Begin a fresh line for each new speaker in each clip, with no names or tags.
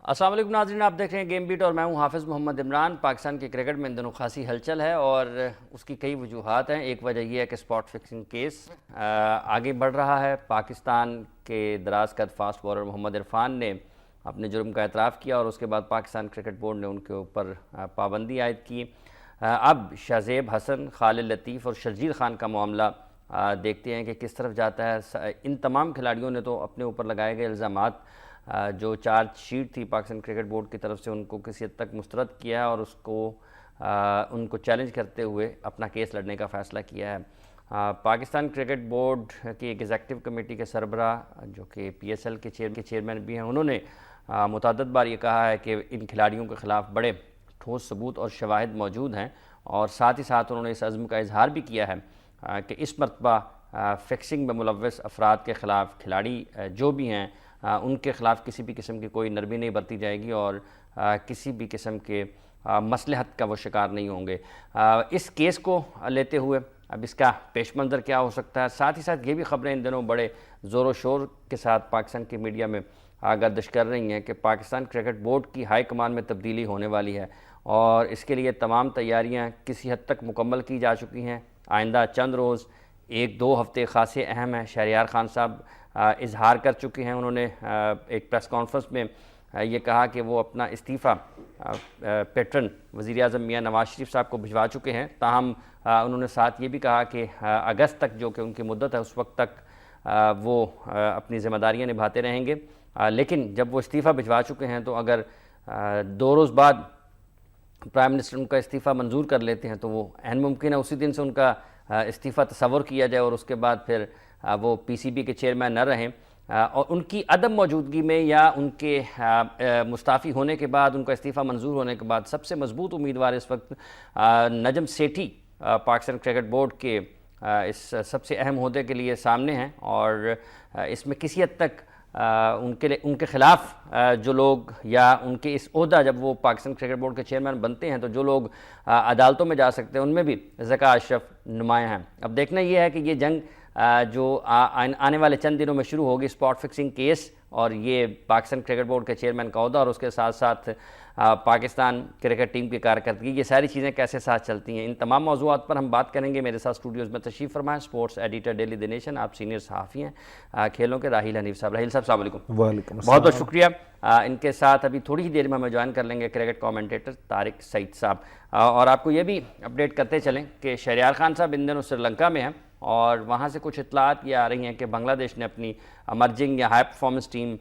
السلام علیکم ناظرین، آپ دیکھ رہے ہیں گیم بیٹ اور میں ہوں حافظ محمد عمران۔ پاکستان کے کرکٹ میں ان دنوں خاصی ہلچل ہے اور اس کی کئی وجوہات ہیں۔ ایک وجہ یہ ہے کہ اسپاٹ فکسنگ کیس آگے بڑھ رہا ہے۔ پاکستان کے دراز قد فاسٹ بالر محمد عرفان نے اپنے جرم کا اعتراف کیا اور اس کے بعد پاکستان کرکٹ بورڈ نے ان کے اوپر پابندی عائد کی۔ اب شہزیب حسن، خالد لطیف اور شرجیل خان کا معاملہ دیکھتے ہیں کہ کس طرف جاتا ہے۔ ان تمام کھلاڑیوں نے تو اپنے اوپر لگائے گئے الزامات جو چارج شیٹ تھی پاکستان کرکٹ بورڈ کی طرف سے ان کو کسی حد تک مسترد کیا ہے اور ان کو چیلنج کرتے ہوئے اپنا کیس لڑنے کا فیصلہ کیا ہے۔ پاکستان کرکٹ بورڈ کی ایک ایگزیکٹو کمیٹی کے سربراہ جو کہ پی ایس ایل کے چیئرمین بھی ہیں، انہوں نے متعدد بار یہ کہا ہے کہ ان کھلاڑیوں کے خلاف بڑے ٹھوس ثبوت اور شواہد موجود ہیں، اور ساتھ ہی ساتھ انہوں نے اس عزم کا اظہار بھی کیا ہے کہ اس مرتبہ فکسنگ میں ملوث افراد کے خلاف کھلاڑی جو بھی ہیں ان کے خلاف کسی بھی قسم کی کوئی نرمی نہیں برتی جائے گی اور کسی بھی قسم کے مصلحت کا وہ شکار نہیں ہوں گے۔ اس کیس کو لیتے ہوئے اب اس کا پیش منظر کیا ہو سکتا ہے، ساتھ ہی ساتھ یہ بھی خبریں ان دنوں بڑے زور و شور کے ساتھ پاکستان کی میڈیا میں گردش کر رہی ہیں کہ پاکستان کرکٹ بورڈ کی ہائی کمان میں تبدیلی ہونے والی ہے اور اس کے لیے تمام تیاریاں کسی حد تک مکمل کی جا چکی ہیں۔ آئندہ چند روز، 1-2 ہفتے خاصے اہم ہیں۔ شہریار خان صاحب اظہار کر چکے ہیں، انہوں نے ایک پریس کانفرنس میں یہ کہا کہ وہ اپنا استعفیٰ پیٹرن وزیر اعظم میاں نواز شریف صاحب کو بھجوا چکے ہیں۔ تاہم انہوں نے ساتھ یہ بھی کہا کہ اگست تک جو کہ ان کی مدت ہے اس وقت تک وہ اپنی ذمہ داریاں نبھاتے رہیں گے، لیکن جب وہ استعفیٰ بھجوا چکے ہیں تو اگر 2 روز بعد پرائم منسٹر ان کا استعفیٰ منظور کر لیتے ہیں تو وہ عین ممکن ہے اسی دن سے ان کا استعفیٰ تصور کیا جائے اور اس کے بعد پھر وہ پی سی بی کے چیئرمین نہ رہیں، اور ان کی عدم موجودگی میں یا ان کے مستعفی ہونے کے بعد، ان کا استعفیٰ منظور ہونے کے بعد سب سے مضبوط امیدوار اس وقت نجم سیٹھی پاکستان کرکٹ بورڈ کے اس سب سے اہم عہدے کے لیے سامنے ہیں، اور اس میں کسی حد تک ان کے خلاف جو لوگ یا ان کے اس عہدہ جب وہ پاکستان کرکٹ بورڈ کے چیئرمین بنتے ہیں تو جو لوگ عدالتوں میں جا سکتے ہیں ان میں بھی ذکا اشرف نمایاں ہیں۔ اب دیکھنا یہ ہے کہ یہ جنگ جو آنے والے چند دنوں میں شروع ہوگی، اسپاٹ فکسنگ کیس اور یہ پاکستان کرکٹ بورڈ کے چیئرمین کا عہدہ اور اس کے ساتھ ساتھ پاکستان کرکٹ ٹیم کی کارکردگی، یہ ساری چیزیں کیسے ساتھ چلتی ہیں، ان تمام موضوعات پر ہم بات کریں گے۔ میرے ساتھ اسٹوڈیوز میں تشریف فرمائیں sports editor daily the nation, آپ سینئر صحافی ہیں کھیلوں کے، راحیل حنیف صاحب۔ راحیل صاحب السلام علیکم۔
وعلیکم
بہت بہت شکریہ۔ ان کے ساتھ ابھی تھوڑی ہی دیر میں ہمیں جوائن کر لیں گے کرکٹ کامنٹیٹر طارق سعید صاحب، اور آپ کو یہ بھی اپڈیٹ کرتے چلیں کہ شہریار خان صاحب ان دنوں سری لنکا میں ہیں اور وہاں سے کچھ اطلاعات یہ آ رہی ہیں کہ بنگلہ دیش نے اپنی امرجنگ یا ہائی پرفارمنس ٹیم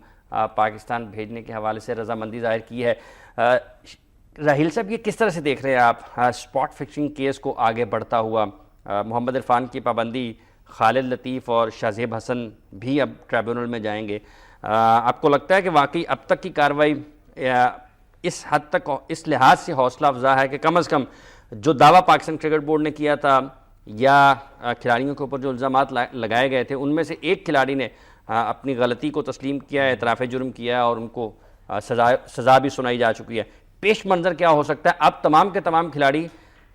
پاکستان بھیجنے کے حوالے سے رضامندی ظاہر کی ہے۔ راحیل صاحب، یہ کس طرح سے دیکھ رہے ہیں آپ اسپاٹ فکسنگ کیس کو آگے بڑھتا ہوا؟ محمد عرفان کی پابندی، خالد لطیف اور شہزیب حسن بھی اب ٹریبیونل میں جائیں گے۔ آپ کو لگتا ہے کہ واقعی اب تک کی کارروائی اس حد تک اس لحاظ سے حوصلہ افزا ہے کہ کم از کم جو دعویٰ پاکستان کرکٹ بورڈ نے کیا تھا یا کھلاڑیوں کے اوپر جو الزامات لگائے گئے تھے ان میں سے ایک کھلاڑی نے اپنی غلطی کو تسلیم کیا ہے، اعتراف جرم کیا ہے اور ان کو سزا بھی سنائی جا چکی ہے؟ پیش منظر کیا ہو سکتا ہے؟ اب تمام کے تمام کھلاڑی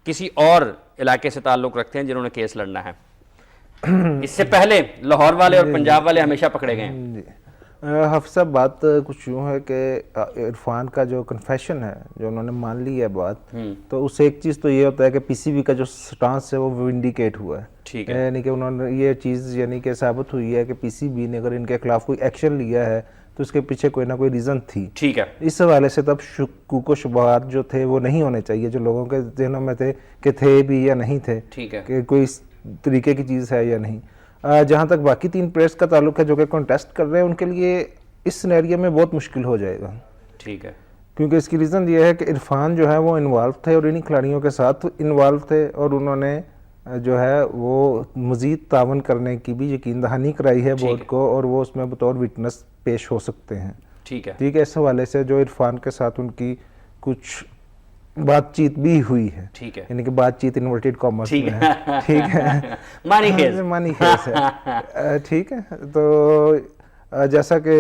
کسی اور علاقے سے تعلق رکھتے ہیں جنہوں نے کیس لڑنا ہے، اس سے پہلے لاہور والے اور پنجاب والے ہمیشہ پکڑے گئے ہیں۔
حافظ صاحب، بات کچھ یوں ہے کہ عرفان کا جو کنفیشن ہے، جو انہوں نے مان لی ہے بات، تو اس سے ایک چیز تو یہ ہوتا ہے کہ پی سی بی کا جو سٹانس ہے وہ ونڈیکیٹ ہوا ہے، یعنی کہ انہوں نے یہ چیز یعنی کہ ثابت ہوئی ہے کہ پی سی بی نے اگر ان کے خلاف کوئی ایکشن لیا ہے تو اس کے پیچھے کوئی نہ کوئی ریزن تھی۔
ٹھیک ہے،
اس حوالے سے تب شکوک و شبہات جو تھے وہ نہیں ہونے چاہیے جو لوگوں کے ذہنوں میں تھے کہ تھے بھی یا نہیں تھے، کہ کوئی اس طریقے کی چیز ہے یا نہیں۔ جہاں تک باقی 3 پلیئرز کا تعلق ہے جو کہ کنٹیسٹ کر رہے ہیں، ان کے لیے اس سینیریو میں بہت مشکل ہو جائے گا۔
ٹھیک ہے،
کیونکہ اس کی ریزن یہ ہے کہ عرفان جو ہے وہ انوالو تھے اور انہی کھلاڑیوں کے ساتھ انوالو تھے، اور انہوں نے جو ہے وہ مزید تعاون کرنے کی بھی یقین دہانی کرائی ہے بورڈ کو، اور وہ اس میں بطور وٹنس پیش ہو سکتے ہیں۔
ٹھیک ہے،
ٹھیک ہے، اس حوالے سے جو عرفان کے ساتھ ان کی کچھ بات چیت بھی ہوئی ہے،
ٹھیک ہے،
یعنی کہ بات چیت انورٹیڈ کامرس میں ہے، ٹھیک ہے، مانی خیز ہے، ٹھیک ہے۔ تو جیسا کہ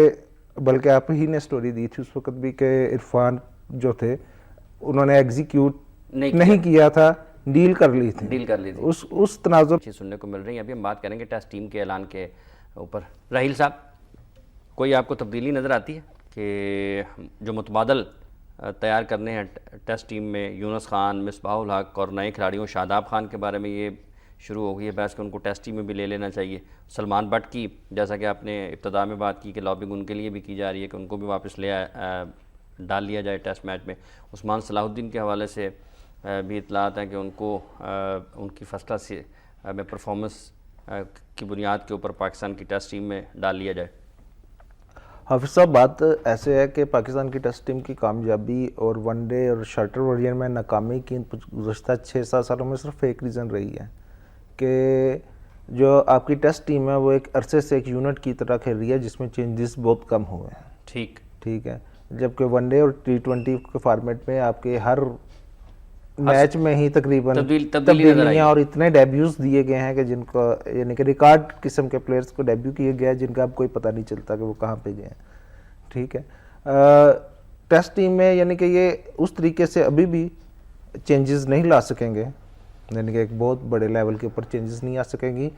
بلکہ آپ ہی نے سٹوری دی تھی اس وقت بھی کہ عرفان جو تھے انہوں نے ایگزیکیوٹ نہیں کیا تھا، ڈیل کر لی تھی، اس تناظر
چیز سننے کو مل رہی ہے۔ ابھی ہم بات کریں گے ٹیسٹ ٹیم کے اعلان کے اوپر۔ راحیل صاحب، کوئی آپ کو تبدیلی نظر آتی ہے؟ کہ جو متبادل تیار کرنے ہیں ٹیسٹ ٹیم میں، یونس خان، مصباح الحق اور نئے کھلاڑیوں شاداب خان کے بارے میں یہ شروع ہو گئی ہے بحث کہ ان کو ٹیسٹ ٹیم میں بھی لے لینا چاہیے. سلمان بٹ کی جیسا کہ آپ نے ابتدا میں بات کی کہ لابنگ ان کے لیے بھی کی جا رہی ہے کہ ان کو بھی واپس ڈال لیا جائے ٹیسٹ میچ میں. عثمان صلاح الدین کے حوالے سے بھی اطلاعات ہیں کہ ان کو ان کی فرسٹ کلاس میں پرفارمنس کی بنیاد کے اوپر پاکستان کی ٹیسٹ ٹیم میں ڈال لیا جائے.
حافظ صاحب بات ایسے ہے کہ پاکستان کی ٹیسٹ ٹیم کی کامیابی اور ون ڈے اور شارٹر ورژن میں ناکامی کی گزشتہ 6-7 سالوں میں صرف ایک ریزن رہی ہے کہ جو آپ کی ٹیسٹ ٹیم ہے وہ ایک عرصے سے ایک یونٹ کی طرح کھیل رہی ہے جس میں چینجز بہت کم ہوئے ہیں. ٹھیک ہے. جبکہ ون ڈے اور T20 کے فارمیٹ میں آپ کے ہر میچ میں ہی تقریباً تبدیلیاں اور اتنے ڈیبیوز دیے گئے ہیں کہ جن کو یعنی کہ ریکارڈ قسم کے پلیئرز کو ڈیبیو کیے گیا ہے جن کا اب کوئی پتہ نہیں چلتا کہ وہ کہاں پہ گئے ہیں. ٹھیک ہے. ٹیسٹ ٹیم میں یعنی کہ یہ اس طریقے سے ابھی بھی چینجز نہیں لا سکیں گے, یعنی کہ ایک بہت بڑے لیول کے اوپر چینجز نہیں آ سکیں گی.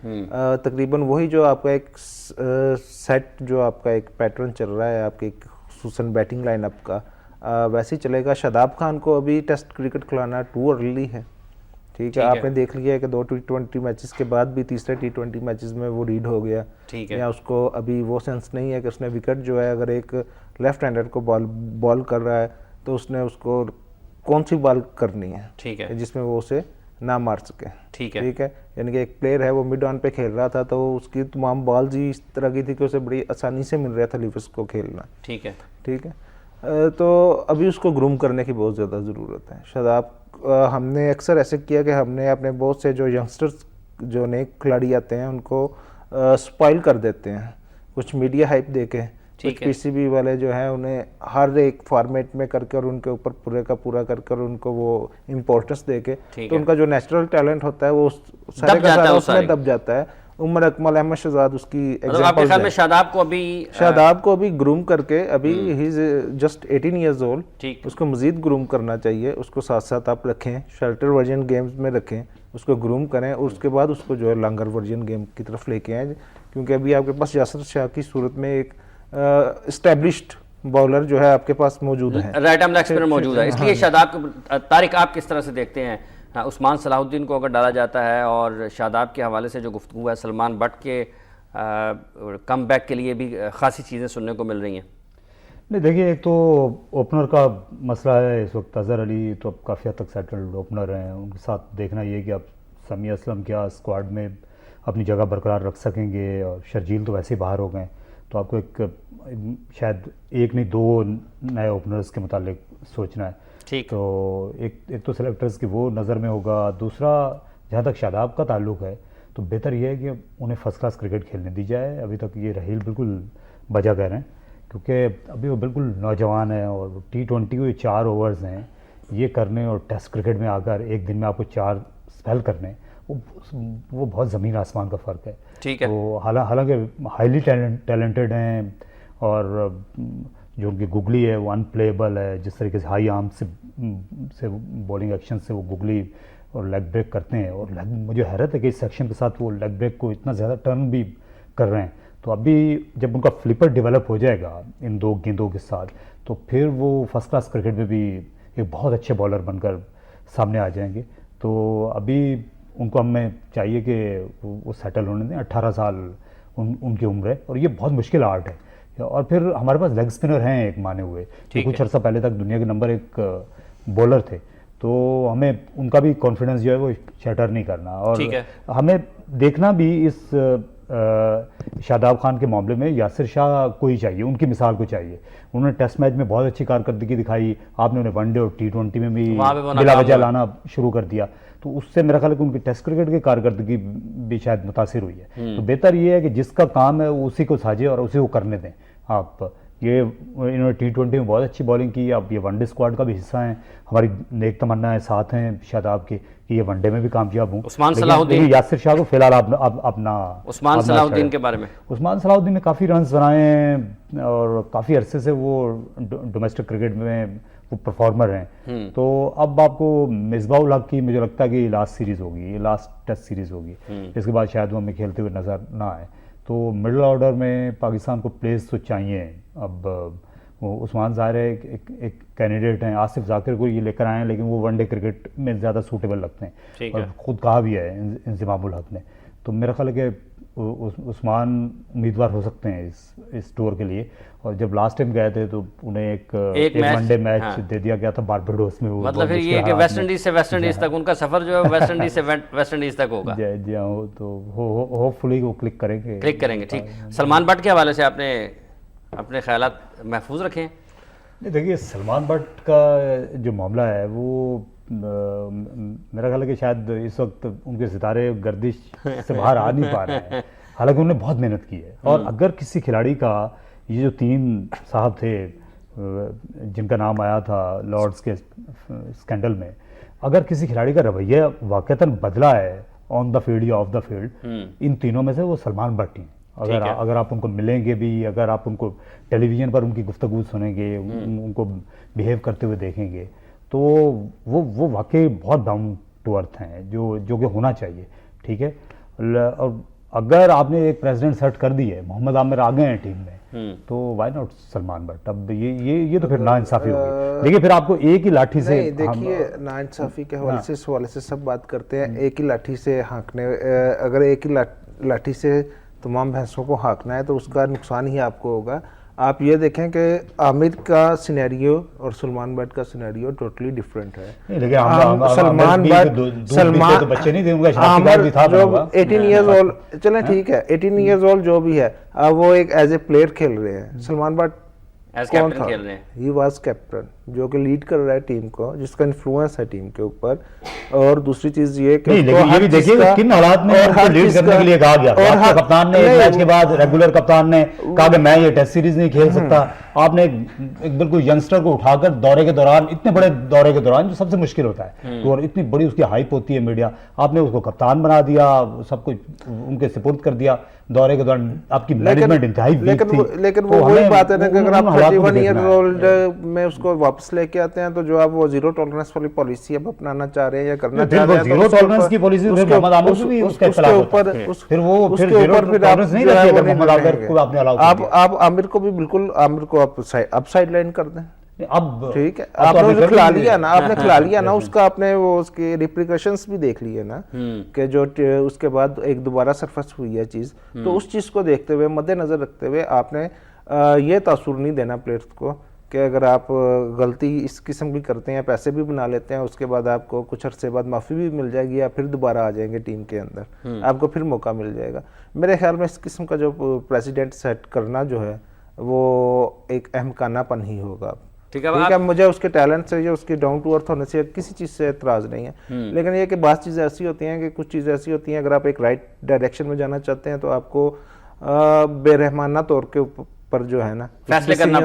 تقریباً وہی جو آپ کا ایک سیٹ جو آپ کا ایک پیٹرن چل رہا ہے آپ کے خصوصاً بیٹنگ لائن اپ کا ویسے ہی چلے گا. شاداب خان کو ابھی ٹیسٹ کرکٹ کھلانا ٹو ارلی ہے. ٹھیک ہے. آپ نے دیکھ لیا ہے کہ 2 T20 میچز کے بعد بھی تیسرے T20 میچز میں وہ ریڈ ہو گیا, یا اس کو ابھی وہ سینس نہیں ہے کہ اس نے وکٹ جو ہے اگر ایک لیفٹ ہینڈر کو بال کر رہا ہے تو اس نے اس کو کون سی بال کرنی ہے جس میں وہ اسے نہ مار سکے. ٹھیک ہے. یعنی کہ ایک پلیئر ہے وہ مڈ آن پہ کھیل رہا تھا تو اس کی تمام بالز ہی اس طرح کی تھی کہ اسے بڑی آسانی سے مل رہا تھا لیفس کو کھیلنا. ٹھیک ہے. تو ابھی اس کو گروم کرنے کی بہت زیادہ ضرورت ہے. شاداب ہم نے اکثر ایسے کیا کہ ہم نے اپنے بہت سے جو ینگسٹرز جو نئے کھلاڑی آتے ہیں ان کو سپائل کر دیتے ہیں کچھ میڈیا ہائپ دے کے. کچھ پی سی بی والے جو ہیں انہیں ہر ایک فارمیٹ میں کر کے اور ان کے اوپر پورے کا پورا کر کر ان کو وہ امپورٹنس دے کے تو ان کا جو نیچرل ٹیلنٹ ہوتا ہے وہ سارے کا سارا اس میں دب جاتا ہے. عمر اکمل, احمد شہزاد اس کی ایگزامپل ہے. شاداب کو ابھی گروم کر کے ابھی ہی از جسٹ 18 ایئرز اولڈ, اس کو مزید گروم کرنا چاہیے. اس کو ساتھ ساتھ آپ رکھیں, شیلٹر ورژن گیمز میں رکھیں, اس کو گروم کریں اور اس کے بعد اس کو جو ہے لانگر ورژن گیم کی طرف لے کے آئیں, کیونکہ ابھی آپ کے پاس یاسر شاہ کی صورت میں ایک اسٹیبلشڈ باؤلر جو ہے آپ کے پاس موجود ہے,
رائٹ آرم لیگ اسپنر موجود ہے. اس لیے شاداب طارق آپ کس طرح سے دیکھتے ہیں عثمان صلاح الدین کو اگر ڈالا جاتا ہے اور شاداب کے حوالے سے جو گفتگو ہے سلمان بٹ کے کم بیک کے لیے بھی خاصی چیزیں سننے کو مل رہی ہیں؟
نہیں دیکھیے, ایک تو اوپنر کا مسئلہ ہے اس وقت. اظہر علی تو اب کافی حد تک سیٹلڈ اوپنر ہیں, ان کے ساتھ دیکھنا یہ کہ اب سمیع اسلم کیا اسکواڈ میں اپنی جگہ برقرار رکھ سکیں گے, اور شرجیل تو ویسے ہی باہر ہو گئے, تو آپ کو ایک شاید ایک نہیں 2 نئے اوپنرز کے متعلق سوچنا ہے. تو ایک تو سلیکٹرز کی وہ نظر میں ہوگا. دوسرا جہاں تک شاداب کا تعلق ہے تو بہتر یہ ہے کہ انہیں فرسٹ کلاس کرکٹ کھیلنے دی جائے. ابھی تک یہ رحیل بالکل بجا کہہ رہے ہیں, کیونکہ ابھی وہ بالکل نوجوان ہیں اور T20 کو یہ 4 اوورز ہیں یہ کرنے, اور ٹیسٹ کرکٹ میں آ کر ایک دن میں آپ کو 4 اسپیل کرنے, وہ بہت زمین آسمان کا فرق ہے. تو حالانکہ ہائیلی ٹیلنٹڈ ہیں, اور جو ان کی گگلی ہے وہ ان پلیبل ہے. جس طریقے سے ہائی آرم سے بولنگ ایکشن سے وہ گگلی اور لیگ بریک کرتے ہیں, اور مجھے حیرت ہے کہ اس سیکشن کے ساتھ وہ لیگ بریک کو اتنا زیادہ ٹرن بھی کر رہے ہیں. تو ابھی جب ان کا فلپر ڈیولپ ہو جائے گا ان 2 گیندوں کے ساتھ تو پھر وہ فرسٹ کلاس کرکٹ میں بھی ایک بہت اچھے بالر بن کر سامنے آ جائیں گے. تو ابھی ان کو ہمیں چاہیے کہ وہ سیٹل ہونے دیں. 18 سال ان کی عمر ہے, اور یہ بہت مشکل آرٹ ہے. اور پھر ہمارے پاس لیگ اسپنر ہیں ایک مانے ہوئے, کچھ عرصہ پہلے تک دنیا کے نمبر 1 بولر تھے. تو ہمیں ان کا بھی کانفیڈنس جو ہے وہ شیٹر نہیں کرنا, اور ہمیں دیکھنا بھی اس شاداب خان کے معاملے میں یاسر شاہ کو ہی چاہیے, ان کی مثال کو چاہیے. انہوں نے ٹیسٹ میچ میں بہت اچھی کارکردگی دکھائی, آپ نے انہیں ون ڈے اور T20 میں بھی بلا وجہ لانا شروع کر دیا, تو اس سے میرا خیال ہے کہ ان کی ٹیسٹ کرکٹ کی کارکردگی بھی شاید متاثر ہوئی ہے. تو بہتر یہ ہے کہ جس کا کام ہے وہ اسی کو ساجے اور اسی کو کرنے دیں. آپ یہ انہوں نے T20 میں بہت اچھی بالنگ کی, اب یہ ون ڈے اسکواڈ کا بھی حصہ ہیں. ہماری نیک تمنا ہے ساتھ ہیں شاداب کے کہ یہ ون ڈے میں بھی کامیاب ہوں.
عثمان صلاح الدین,
یاسر شاہ کو فی الحال اپنا
عثمان صلاح الدین کے بارے میں,
عثمان صلاح الدین نے کافی رنز بنائے ہیں اور کافی عرصے سے وہ ڈومیسٹک کرکٹ میں وہ پرفارمر ہیں. تو اب آپ کو مصباح الحق کی مجھے لگتا ہے کہ یہ لاسٹ سیریز ہوگی, یہ لاسٹ ٹیسٹ سیریز ہوگی, اس کے بعد شاید وہ ہمیں کھیلتے ہوئے نظر نہ آئے. تو مڈل آرڈر میں پاکستان کو پلیس تو چاہیے. اب عثمان ظاہر ہے ایک کینڈیڈیٹ ہیں، آصف ذاکر کو یہ لے کر آئے ہیں، لیکن وہ ون ڈے کرکٹ میں زیادہ سوٹیبل لگتے ہیں، اور خود کہا بھی ہے انضمام الحق نے. تو میرا خیال ہے کہ عثمان امیدوار ہو سکتے ہیں اس ٹور کے لیے. اور جب لاسٹ ٹائم گئے تھے تو انہیں ایک ون ڈے میچ دے دیا گیا تھا باربیڈوس میں.
مطلب پھر یہ کہ ویسٹ انڈیز سے ویسٹ انڈیز تک ان کا سفر جو ہے ویسٹ انڈیز سے ویسٹ انڈیز تک ہوگا.
جی ہاں، تو ہوپ فلی وہ کلک کریں گے.
ٹھیک. سلمان بٹ کے حوالے سے آپ نے اپنے خیالات محفوظ رکھے ہیں؟
نہیں دیکھیے، سلمان بٹ کا جو معاملہ ہے وہ میرا خیال ہے کہ شاید اس وقت ان کے ستارے گردش سے باہر آ نہیں پا رہے ہیں، حالانکہ انہوں نے بہت محنت کی ہے. اور اگر کسی کھلاڑی کا یہ جو 3 صاحب تھے جن کا نام آیا تھا لارڈس کے اسکینڈل میں، اگر کسی کھلاڑی کا رویہ واقعتاً بدلا ہے آن دا فیلڈ یا آف دا فیلڈ، ان تینوں میں سے وہ سلمان بٹ ہیں. اگر آپ ان کو ملیں گے بھی، اگر آپ ان کو ٹیلی ویژن پر ان کی گفتگو سنیں گے، ان کو بیہیو کرتے ہوئے دیکھیں گے، تو وہ واقعی بہت ڈاؤن ٹو ارتھ ہیں، جو کہ ہونا چاہیے. ٹھیک ہے. اور اگر آپ نے ایک پریزیڈنٹ سیٹ کر دی ہے، محمد عامر آ گئے ہیں ٹیم میں، تو وائی ناٹ سلمان بٹ؟ اب یہ تو پھر ناانصافی ہوگی. دیکھیے پھر آپ کو ایک ہی لاٹھی سے،
دیکھیے ناانصافی کے حوالے سے اس حوالے سے سب بات کرتے ہیں، ایک ہی لاٹھی سے ہانکنے، اگر ایک ہی لاٹھی سے تمام بھینسوں کو ہانکنا ہے تو اس کا نقصان ہی آپ کو ہوگا. آپ یہ دیکھیں کہ عامر کا سینیریو اور سلمان بٹ کا سینیریو ٹوٹلی ڈیفرنٹ ہے. سلمان بٹ جو 18 ایئرز اولڈ، چلیں ٹھیک ہے 18 ایئرز اولڈ جو بھی ہے، وہ ایک ایز اے پلیئر کھیل رہے ہیں. سلمان بٹ کون تھا؟ ہی واز کیپٹن، جو کہ لیڈ کر رہا ہے ٹیم کو، جس کا انفلوئنس ہے ٹیم کے اوپر. اور دوسری چیز یہ کہ
یہ بھی دیکھیے کن حالات میں لیڈ کرنے کے لیے کہا گیا. اور کپتان نے میچ کے بعد ریگولر کپتان نے کہا کہ میں یہ ٹیسٹ سیریز نہیں کھیل سکتا. آپ نے ایک بالکل ینگسٹر کو اٹھا کر دورے کے دوران، اتنے بڑے دورے کے دوران جو سب سے مشکل ہوتا ہے اور اتنی بڑی اس کی ہائپ ہوتی ہے میڈیا، آپ نے اس کو کپتان بنا دیا، سب کچھ ان کے سپورٹ کر دیا دورے کے دوران. آپ کی مینجمنٹ انتہائی ویک تھی.
لیکن وہ وہی بات ہے نا کہ اگر آپ 31 ایئر اولڈ میں اس کو واپس لے کے آتے ہیں تو جو آپ وہ زیرو ٹالرنس والی پالیسی اب اپنانا چاہ رہے ہیں یا کرنا چاہ رہے ہیں،
زیرو ٹالرنس کی پالیسی محمد عامر کو بھی اس کے خلاف ہوتا ہے. پھر وہ زیرو ٹالرنس نہیں رہتی اگر محمد عامر کو آپ نے الاؤ کر دیا.
آپ عامر کو بھی بالکل، عامر کو آپ سائڈ لائن کر دیں.
اب
ٹھیک ہے، آپ نے کھلا لیا نا، آپ نے کھلا لیا نا، اس کا آپ نے وہ اس کے ریپریکیشنز بھی دیکھ لیے نا کہ جو اس کے بعد ایک دوبارہ سرفس ہوئی ہے چیز. تو اس چیز کو دیکھتے ہوئے، مد نظر رکھتے ہوئے، آپ نے یہ تاثر نہیں دینا پلیئرز کو کہ اگر آپ غلطی اس قسم کی کرتے ہیں، پیسے بھی بنا لیتے ہیں، اس کے بعد آپ کو کچھ عرصے بعد معافی بھی مل جائے گی یا پھر دوبارہ آ جائیں گے ٹیم کے اندر، آپ کو پھر موقع مل جائے گا. میرے خیال میں اس قسم کا جو پریزیڈنٹ سیٹ کرنا جو ہے وہ ایک احمقانہ پن ہی ہوگا. ٹھیک ہے، مجھے اس کے ٹیلنٹ سے یا اس کے ڈاؤن ٹو ارتھ ہونے سے کسی چیز سے اعتراض نہیں ہے، لیکن یہ کہ بعض چیزیں ایسی ہوتی ہیں کہ کچھ چیزیں ایسی ہوتی ہیں اگر آپ ایک رائٹ ڈائریکشن میں جانا چاہتے ہیں تو آپ کو بے رحمانہ طور کے پر جو ہے نا فیصلے کرنا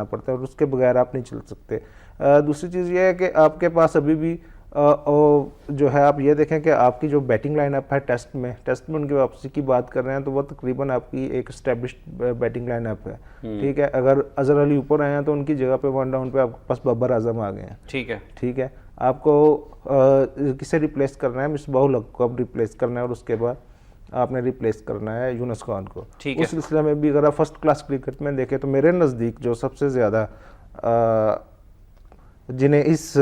پڑتے ہیں اور اس کے بغیر آپ نہیں چل سکتے. دوسری چیز یہ ہے کہ آپ کے پاس ابھی بھی جو ہے، آپ یہ دیکھیں کہ آپ کی جو بیٹنگ لائن اپ ہے ٹیسٹ میں ان کی واپسی کی بات کر رہے ہیں تو وہ تقریباً آپ کی ایک اسٹیبلشڈ بیٹنگ لائن اپ ہے. ٹھیک ہے، اگر اظہر علی اوپر آئے ہیں تو ان کی جگہ پہ 1 ڈاؤن پہ آپ کے پاس بابر اعظم آ گئے ہیں. ٹھیک ہے، آپ کو کسے ریپلیس کرنا ہے؟ مصباح الحق کو اب ریپلیس کرنا ہے اور اس کے بعد آپ نے ریپلیس کرنا ہے یونس خان کو. اس سلسلے میں بھی اگر آپ فرسٹ کلاس کرکٹ میں دیکھیں تو میرے نزدیک جو سب سے زیادہ جنہیں اس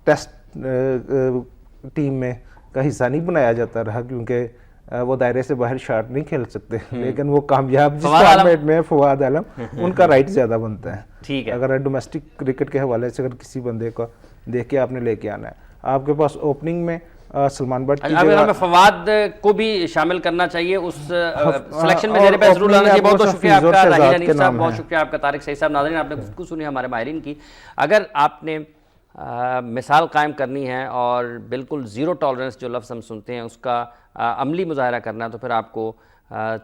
ٹیسٹ ٹیم میں کا حصہ نہیں بنایا جاتا رہا کیونکہ وہ دائرے سے باہر شاٹ نہیں کھیل سکتے، لیکن وہ کامیاب جس فارمیٹ میں فواد عالم، ان کا رائٹ زیادہ بنتا ہے. اگر ڈومیسٹک کرکٹ کے حوالے سے اگر کسی بندے کو دیکھ کے آپ نے لے کے آنا ہے، آپ کے پاس اوپننگ میں سلمان بٹ کی جگہ
ہمیں فواد کو بھی شامل کرنا چاہیے اس سلیکشن میں. ضرور لانا چاہیے. بہت شکریہ آپ کا راہیل حنیف صاحب، بہت شکریہ آپ کا طارق سعید صاحب. ناظرین، آپ نے گفتگو سنی ہمارے ماہرین کی. اگر آپ نے مثال قائم کرنی ہے اور بالکل زیرو ٹالرنس جو لفظ ہم سنتے ہیں اس کا عملی مظاہرہ کرنا ہے تو پھر آپ کو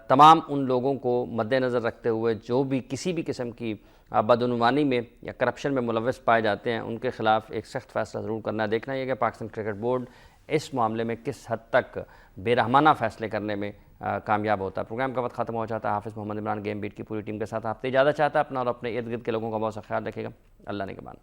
تمام ان لوگوں کو مد نظر رکھتے ہوئے جو بھی کسی بھی قسم کی بدعنوانی میں یا کرپشن میں ملوث پائے جاتے ہیں ان کے خلاف ایک سخت فیصلہ ضرور کرنا ہے. دیکھنا یہ کہ پاکستان کرکٹ بورڈ اس معاملے میں کس حد تک بے رحمانہ فیصلے کرنے میں کامیاب ہوتا ہے. پروگرام کا وقت ختم ہو جاتا ہے. حافظ محمد عمران گیم بیٹ کی پوری ٹیم کے ساتھ آپ سے اجازت چاہتا ہے. اپنا اور اپنے ارد گرد کے لوگوں کا بہت سا خیال رکھے گا. اللہ نگہبان.